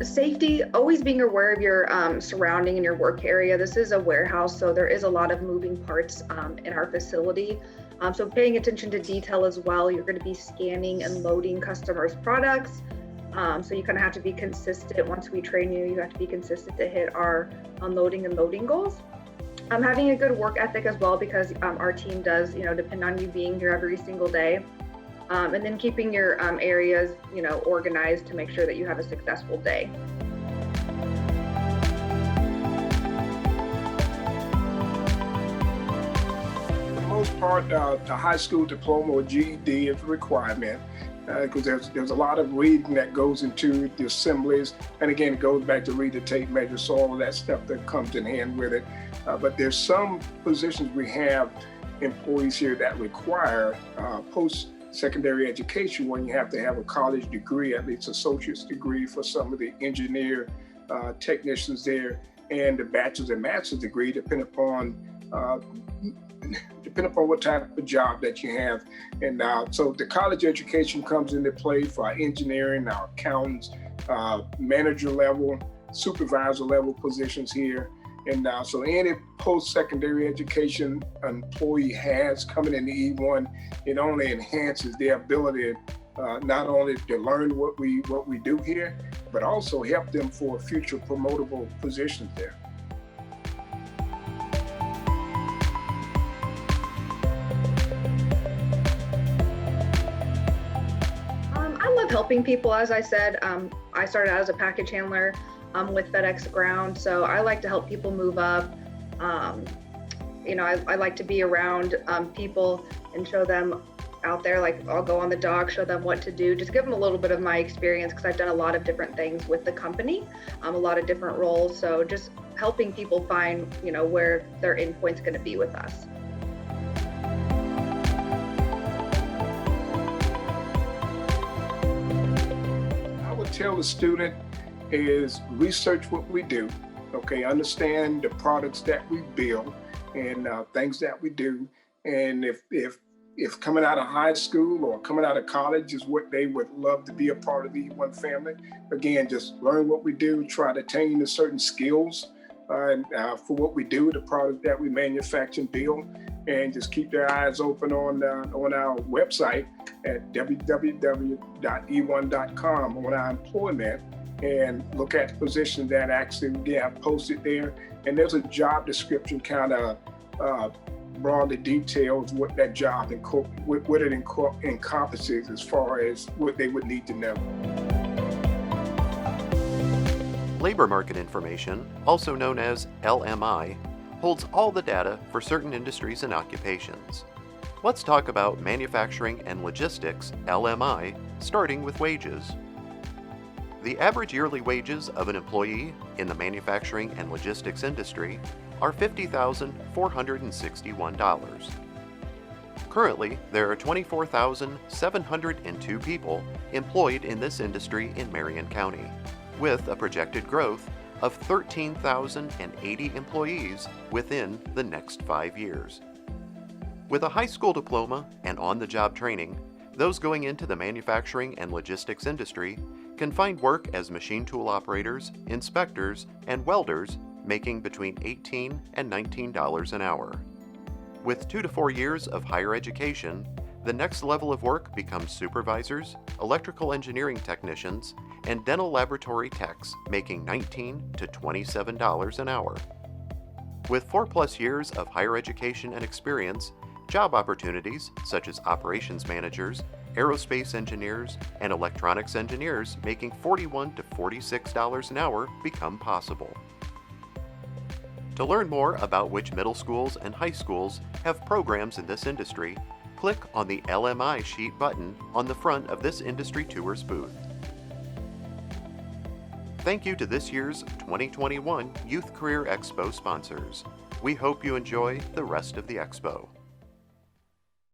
Safety, always being aware of your surrounding and your work area. This is a warehouse, so there is a lot of moving parts in our facility. So paying attention to detail as well. You're going to be scanning and loading customers' products. So you kind of have to be consistent. Once we train you, you have to be consistent to hit our unloading and loading goals. Having a good work ethic as well, because our team does, depend on you being here every single day. And then keeping your areas, organized to make sure that you have a successful day. For the most part, the high school diploma or GED is a requirement because there's a lot of reading that goes into the assemblies. And again, it goes back to read the tape measure, so all of that stuff that comes in hand with it. But there's some positions we have employees here that require post-secondary education, when you have to have a college degree, at least associate's degree for some of the engineer technicians there, and the bachelor's and master's degree, depending upon what type of job that you have. And so the college education comes into play for our engineering, our accountants, manager level, supervisor level positions here. And so any post-secondary education an employee has coming into E1, it only enhances their ability not only to learn what we do here, but also help them for future promotable positions there. I love helping people. As I said, I started out as a package handler with FedEx Ground, so I like to help people move up. I like to be around people and show them out there, like I'll go on the dock, show them what to do, just give them a little bit of my experience, because I've done a lot of different things with the company, a lot of different roles. So just helping people find, where their endpoint's going to be with us. I would tell the student is research what we do, okay, understand the products that we build and things that we do. And if coming out of high school or coming out of college is what they would love to be a part of the E1 family, again, just learn what we do, try to attain the certain skills for what we do, the product that we manufacture and build, and just keep their eyes open on our website at www.e1.com on our employment, and look at the positions that actually we have posted there. And there's a job description kind of broadly details what that job what it encompasses as far as what they would need to know. Labor market information, also known as LMI, holds all the data for certain industries and occupations. Let's talk about manufacturing and logistics LMI, starting with wages. The average yearly wages of an employee in the manufacturing and logistics industry are $50,461. Currently, there are 24,702 people employed in this industry in Marion County, with a projected growth of 13,080 employees within the next 5 years. With a high school diploma and on-the-job training, those going into the manufacturing and logistics industry can find work as machine tool operators, inspectors, and welders, making between $18 and $19 an hour. With 2 to 4 years of higher education, the next level of work becomes supervisors, electrical engineering technicians, and dental laboratory techs, making $19 to $27 an hour. With 4+ years of higher education and experience, job opportunities such as operations managers, aerospace engineers, and electronics engineers making $41 to $46 an hour become possible. To learn more about which middle schools and high schools have programs in this industry, click on the LMI sheet button on the front of this Industry Tours booth. Thank you to this year's 2021 Youth Career Expo sponsors. We hope you enjoy the rest of the expo.